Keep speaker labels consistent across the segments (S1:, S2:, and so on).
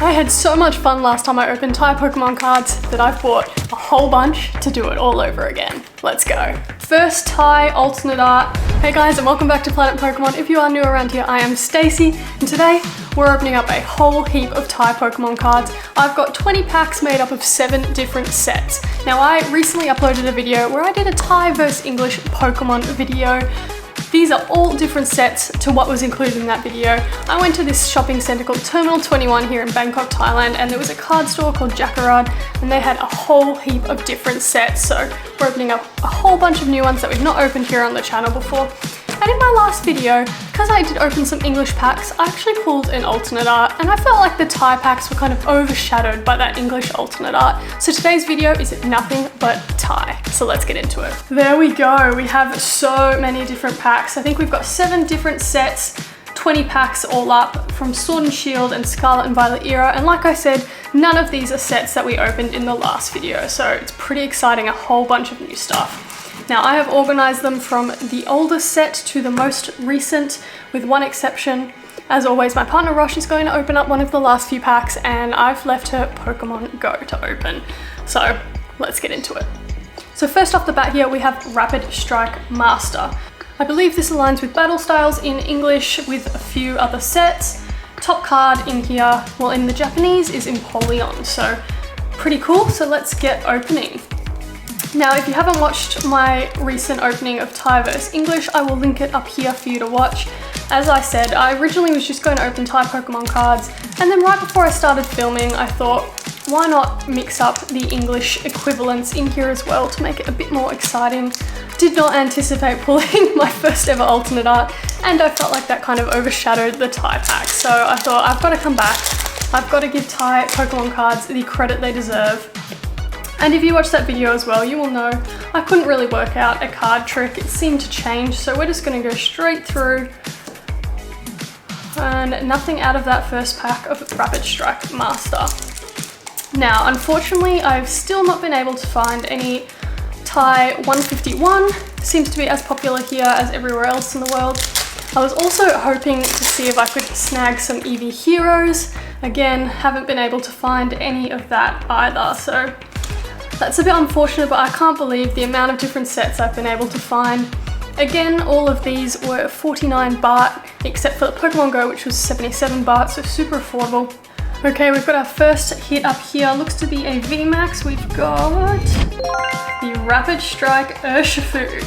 S1: I had so much fun last time I opened Thai Pokemon cards that I've bought a whole bunch to do it all over again. Let's go. First Thai alternate art. Hey guys, and welcome back to Planet Pokemon. If you are new around here, I am Stacey, and today we're opening up a whole heap of Thai Pokemon cards. I've got 20 packs made up of 7 different sets. Now I recently uploaded a video where I did a Thai versus English Pokemon video. These are all different sets to what was included in that video. I went to this shopping centre called Terminal 21 here in Bangkok, Thailand, and there was a card store called Jackarad, and they had a whole heap of different sets. So we're opening up a whole bunch of new ones that we've not opened here on the channel before. And in my last video, because I did open some English packs, I actually pulled an alternate art, and I felt like the Thai packs were kind of overshadowed by that English alternate art. So today's video is nothing but Thai. So let's get into it. There we go. We have so many different packs. I think we've got 7 different sets, 20 packs all up from Sword and Shield and Scarlet and Violet era. And like I said, none of these are sets that we opened in the last video. So it's pretty exciting, a whole bunch of new stuff. Now I have organized them from the oldest set to the most recent, with one exception. As always, my partner Rosh is going to open up one of the last few packs, and I've left her Pokemon Go to open. So let's get into it. So first off the bat here, we have Rapid Strike Master. I believe this aligns with battle styles in English with a few other sets. Top card in here, well in the Japanese, is Empoleon, so pretty cool. So let's get opening. Now, if you haven't watched my recent opening of Thai vs English, I will link it up here for you to watch. As I said, I originally was just going to open Thai Pokemon cards, and then right before I started filming, I thought, why not mix up the English equivalents in here as well to make it a bit more exciting. Did not anticipate pulling my first ever alternate art, and I felt like that kind of overshadowed the Thai pack. So I thought, I've got to come back. I've got to give Thai Pokemon cards the credit they deserve. And if you watch that video as well, you will know I couldn't really work out a card trick. It seemed to change, so we're just going to go straight through. And nothing out of that first pack of Rapid Strike Master. Now, unfortunately, I've still not been able to find any Thai 151. Seems to be as popular here as everywhere else in the world. I was also hoping to see if I could snag some EV Heroes. Again, haven't been able to find any of that either, so that's a bit unfortunate, but I can't believe the amount of different sets I've been able to find. Again, all of these were 49 baht, except for the Pokemon Go, which was 77 baht, so super affordable. Okay, we've got our first hit up here. Looks to be a VMAX. We've got the Rapid Strike Urshifu.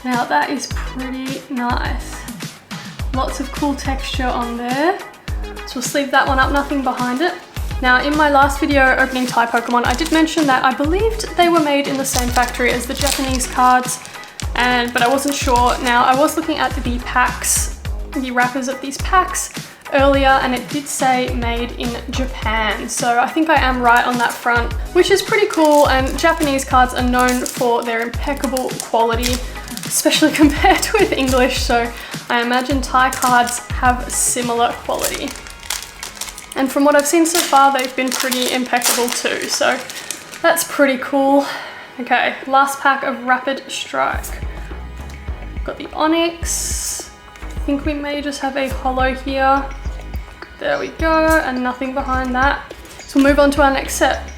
S1: Now that is pretty nice. Lots of cool texture on there. So we'll sleeve that one up, nothing behind it. Now, in my last video opening Thai Pokemon, I did mention that I believed they were made in the same factory as the Japanese cards, but I wasn't sure. Now, I was looking at the packs, the wrappers of these packs earlier, and it did say made in Japan. So I think I am right on that front, which is pretty cool, and Japanese cards are known for their impeccable quality, especially compared with English, so I imagine Thai cards have similar quality. And from what I've seen so far, they've been pretty impeccable too, so that's pretty cool. Okay, last pack of Rapid Strike. Got the Onyx. I think we may just have a holo here. There we go, and nothing behind that. So we'll move on to our next set.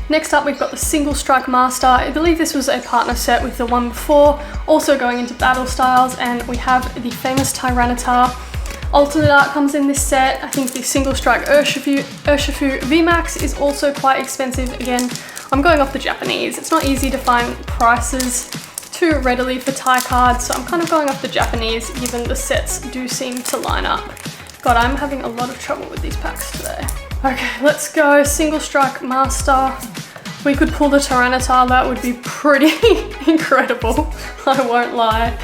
S1: Next up, we've got the Single Strike Master. I believe this was a partner set with the one before, also going into battle styles, and we have the famous Tyranitar. Alternate art comes in this set. I think the Single Strike Urshifu VMAX is also quite expensive. Again, I'm going off the Japanese. It's not easy to find prices too readily for Thai cards, so I'm kind of going off the Japanese, given the sets do seem to line up. God, I'm having a lot of trouble with these packs today. Okay, let's go. Single Strike Master. We could pull the Tyranitar, that would be pretty incredible, I won't lie.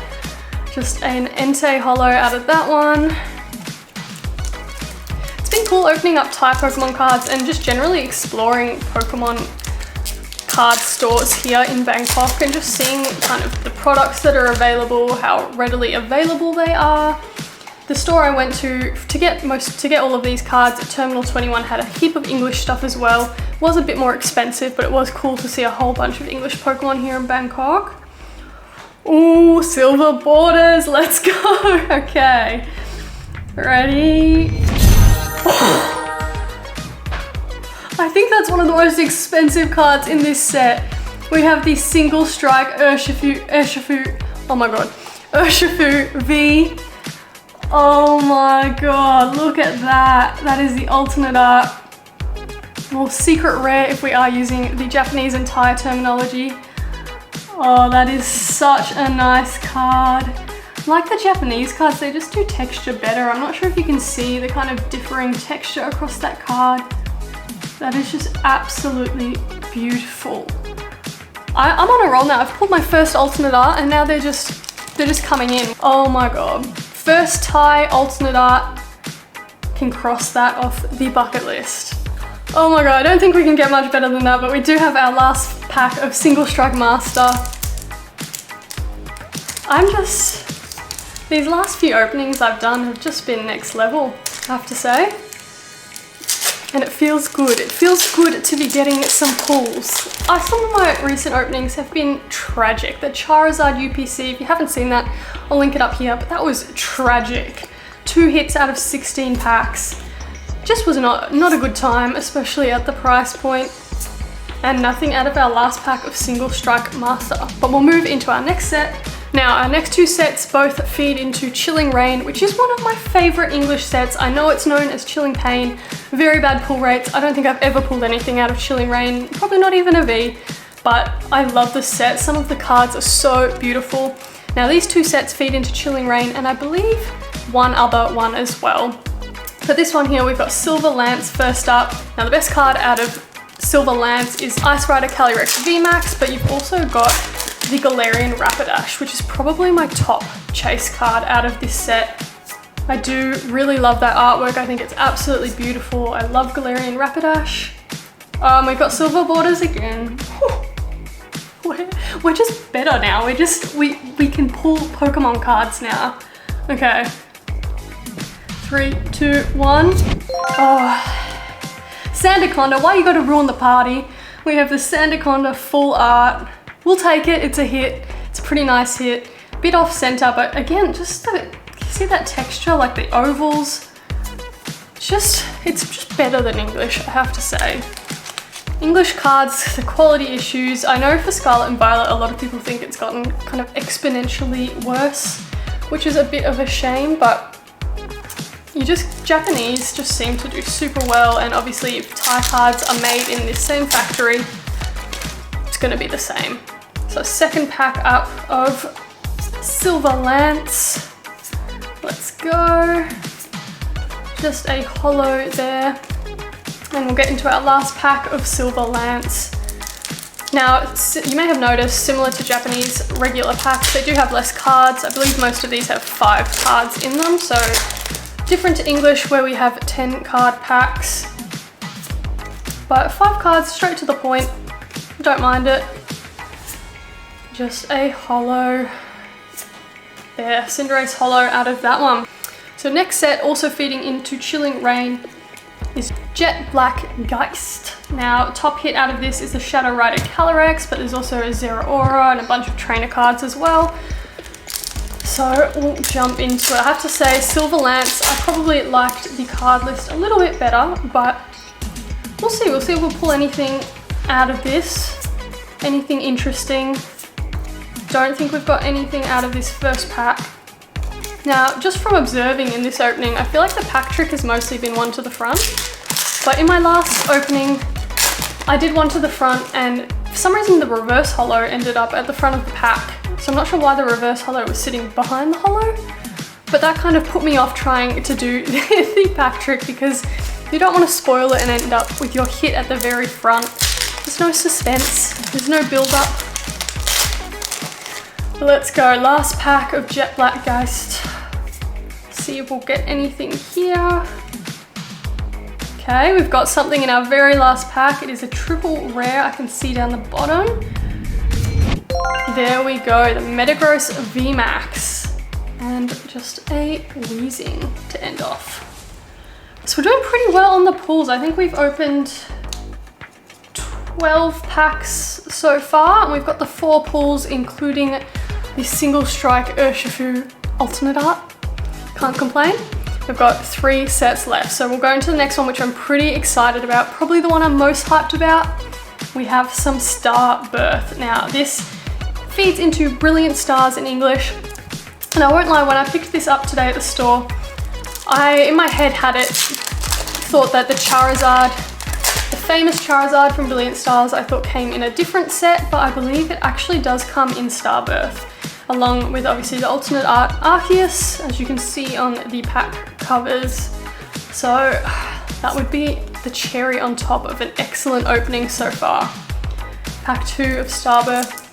S1: Just an Entei holo out of that one. It's been cool opening up Thai Pokemon cards and just generally exploring Pokemon card stores here in Bangkok and just seeing kind of the products that are available, how readily available they are. The store I went to get all of these cards at Terminal 21 had a heap of English stuff as well. It was a bit more expensive, but it was cool to see a whole bunch of English Pokemon here in Bangkok. Ooh, silver borders, let's go. Okay, ready? I think that's one of the most expensive cards in this set. We have the single strike Urshifu, oh my god, Urshifu V. Oh my god, look at that. That is the alternate art. Well, secret rare if we are using the Japanese and Thai terminology. Oh, that is such a nice card. Like the Japanese cards, they just do texture better. I'm not sure if you can see the kind of differing texture across that card. That is just absolutely beautiful. I'm on a roll now. I've pulled my first alternate art and now they're just coming in. Oh my god. First Thai alternate art, can cross that off the bucket list. Oh my god, I don't think we can get much better than that, but we do have our last pack of Single Strike Master. These last few openings I've done have just been next level, I have to say. And it feels good. It feels good to be getting some pulls. Some of my recent openings have been tragic. The Charizard UPC, if you haven't seen that, I'll link it up here, but that was tragic. 2 hits out of 16 packs. Just was not a good time, especially at the price point. And nothing out of our last pack of Single Strike Master. But we'll move into our next set. Now, our next 2 sets both feed into Chilling Reign, which is one of my favorite English sets. I know it's known as Chilling Pain, very bad pull rates. I don't think I've ever pulled anything out of Chilling Reign, probably not even a V, but I love the set. Some of the cards are so beautiful. Now, these 2 sets feed into Chilling Reign, and I believe one other one as well. For this one here, we've got Silver Lance first up. Now, the best card out of Silver Lance is Ice Rider Calyrex VMAX, but you've also got the Galarian Rapidash, which is probably my top chase card out of this set. I do really love that artwork. I think it's absolutely beautiful. I love Galarian Rapidash. We've got silver borders again. We're just better now. We can pull Pokemon cards now. Okay. 3, 2, 1. Oh, Sandaconda, why you gotta ruin the party? We have the Sandaconda full art. We'll take it, it's a hit. It's a pretty nice hit. Bit off center, but again, just see that texture, like the ovals. It's just better than English, I have to say. English cards, the quality issues. I know for Scarlet and Violet, a lot of people think it's gotten kind of exponentially worse, which is a bit of a shame, but Japanese just seem to do super well, and obviously if Thai cards are made in this same factory, it's gonna be the same. So second pack up of Silver Lance. Let's go. Just a holo there. And we'll get into our last pack of Silver Lance. Now, you may have noticed, similar to Japanese regular packs, they do have less cards. I believe most of these have 5 cards in them, so different to English where we have 10 card packs. But 5 cards, straight to the point. Don't mind it. Just a holo. There, Cinderace holo out of that one. So next set, also feeding into Chilling Reign, is Jet Black Geist. Now, top hit out of this is the Shadow Rider Calyrex, but there's also a Zeraora and a bunch of trainer cards as well. So we'll jump into it. I have to say, Silver Lance, I probably liked the card list a little bit better, but we'll see. We'll see if we'll pull anything out of this. Anything interesting. Don't think we've got anything out of this first pack. Now, just from observing in this opening, I feel like the pack trick has mostly been one to the front. But in my last opening, I did one to the front, and for some reason the reverse holo ended up at the front of the pack. So I'm not sure why the reverse holo was sitting behind the holo, but that kind of put me off trying to do the pack trick, because you don't want to spoil it and end up with your hit at the very front. There's no suspense, there's no build up. Let's go, last pack of Jet Black Geist. See if we'll get anything here. Okay, we've got something in our very last pack. It is a triple rare, I can see down the bottom. There we go, the Metagross VMAX. And just a Wheezing to end off. So we're doing pretty well on the pulls. I think we've opened 12 packs so far, and we've got the 4 pulls, including the Single Strike Urshifu alternate art. Can't complain. We've got 3 sets left. So we'll go into the next one, which I'm pretty excited about. Probably the one I'm most hyped about. We have some Star Birth. Now this feeds into Brilliant Stars in English. And I won't lie, when I picked this up today at the store, I, in my head, thought that the Charizard, the famous Charizard from Brilliant Stars, I thought came in a different set, but I believe it actually does come in Star Birth, along with obviously the alternate art Arceus, as you can see on the pack covers. So that would be the cherry on top of an excellent opening so far. Pack 2 of Star Birth.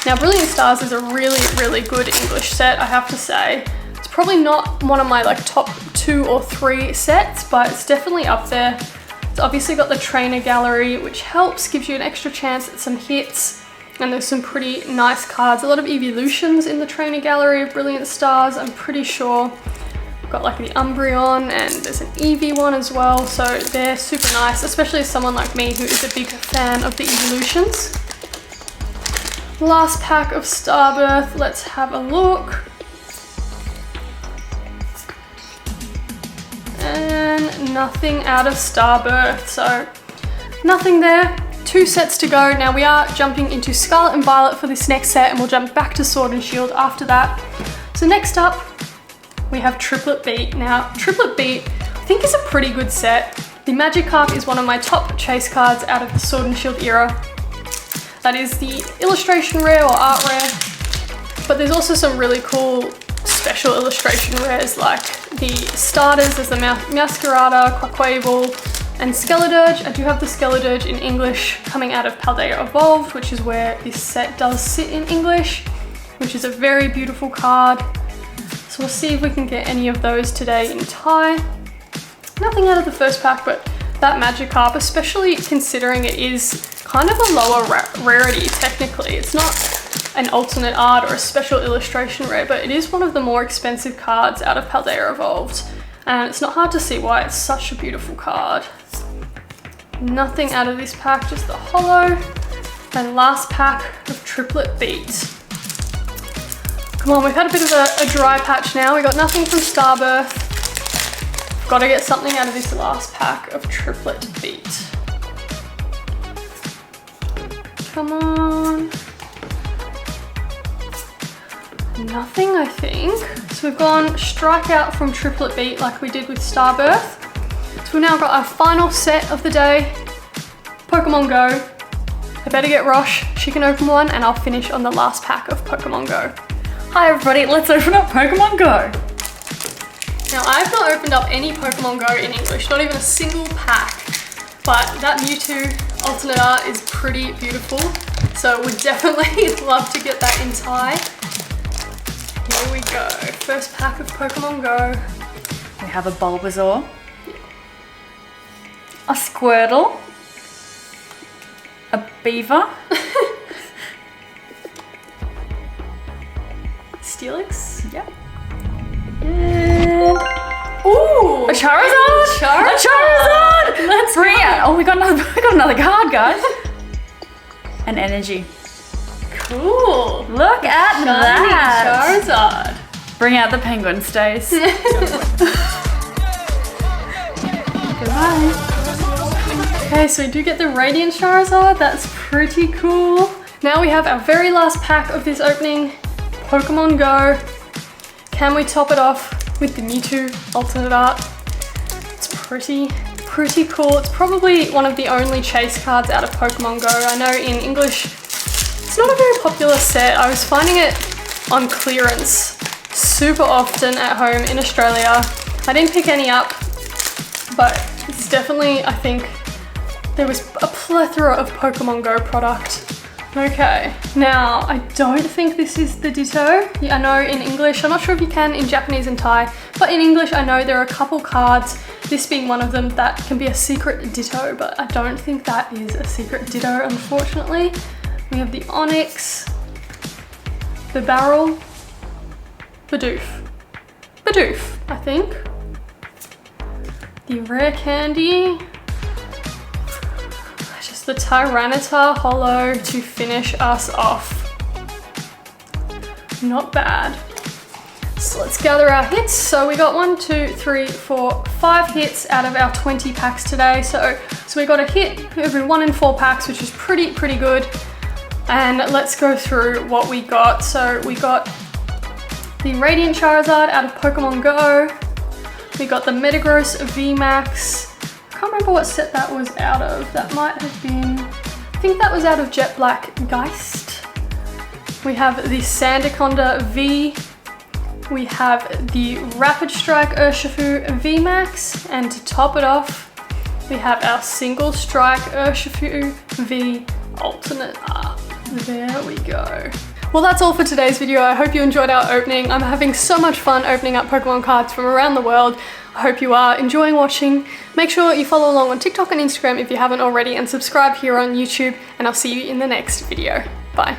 S1: Now Brilliant Stars is a really, really good English set, I have to say. It's probably not one of my like top 2 or 3 sets, but it's definitely up there. It's obviously got the trainer gallery, which helps, gives you an extra chance at some hits. And there's some pretty nice cards. A lot of evolutions in the trainer gallery of Brilliant Stars, I'm pretty sure. Got like the Umbreon and there's an Eevee one as well. So they're super nice, especially as someone like me who is a big fan of the evolutions. Last pack of Star Birth, let's have a look. And nothing out of Star Birth, so nothing there. 2 sets to go. Now we are jumping into Scarlet and Violet for this next set, and we'll jump back to Sword and Shield after that. So next up, we have Triplet Beat. Now, Triplet Beat, I think is a pretty good set. The Magikarp is one of my top chase cards out of the Sword and Shield era. That is the illustration rare or art rare, but there's also some really cool special illustration rares like the starters. There's the Masquerada, Quaquaval, and Skeledirge. I do have the Skeledirge in English coming out of Paldea Evolved, which is where this set does sit in English, which is a very beautiful card. So we'll see if we can get any of those today in Thai. Nothing out of the first pack, but that Magikarp, especially considering it is kind of a lower rarity technically. It's not an alternate art or a special illustration rare, but it is one of the more expensive cards out of Paldea Evolved. And it's not hard to see why it's such a beautiful card. Nothing out of this pack, just the holo. And last pack of Triplet Beat. Come on, we've had a bit of a dry patch now. We got nothing from Star Birth. Got to get something out of this last pack of Triplet Beat. Come on. Nothing, I think. So we've gone strike out from Triplet Beat like we did with Star Birth. So we've now got our final set of the day, Pokemon Go. I better get Rosh, she can open one, and I'll finish on the last pack of Pokemon Go.
S2: Hi everybody, let's open up Pokemon Go.
S1: Now I've not opened up any Pokemon Go in English, not even a single pack, but that Mewtwo alternate art is pretty beautiful. So we'd definitely love to get that in Thai. Here we go, first pack of Pokemon Go.
S2: We have a Bulbasaur, a Squirtle, a Beaver,
S1: Steelix?
S2: yep,
S1: And... Ooh!
S2: a Charizard! A Charizard! Let's bring it! Oh, we got another card, guys. An Energy.
S1: Cool!
S2: Look at
S1: Shiny
S2: that!
S1: Charizard!
S2: Bring out the penguin stays. Goodbye.
S1: Okay, so we do get the Radiant Charizard. That's pretty cool. Now we have our very last pack of this opening, Pokemon Go. Can we top it off with the Mewtwo alternate art? It's pretty cool. It's probably one of the only chase cards out of Pokemon Go. I know in English, it's not a very popular set. I was finding it on clearance super often at home in Australia. I didn't pick any up, but it's definitely, I think, there was a plethora of Pokemon Go product. Okay, now I don't think this is the Ditto. Yeah, I know in English, I'm not sure if you can in Japanese and Thai, but in English I know there are a couple cards, this being one of them, that can be a secret Ditto, but I don't think that is a secret Ditto, unfortunately. We have the Onyx, the Barrel, Bidoof, I think. The Rare Candy, just the Tyranitar holo to finish us off. Not bad. So let's gather our hits. So we got 1, 2, 3, 4, 5 hits out of our 20 packs today. So we got a hit every 1 in 4 packs, which is pretty good. And let's go through what we got. So we got the Radiant Charizard out of Pokemon Go. We got the Metagross VMAX. I can't remember what set that was out of. That might have been, I think that was out of Jet Black Geist. We have the Sandaconda V. We have the Rapid Strike Urshifu VMAX, and to top it off, we have our Single Strike Urshifu V Alternate Art. There we go. Well, that's all for today's video. I hope you enjoyed our opening. I'm having so much fun opening up Pokemon cards from around the world. I hope you are enjoying watching. Make sure you follow along on TikTok and Instagram if you haven't already, and subscribe here on YouTube, and I'll see you in the next video. Bye.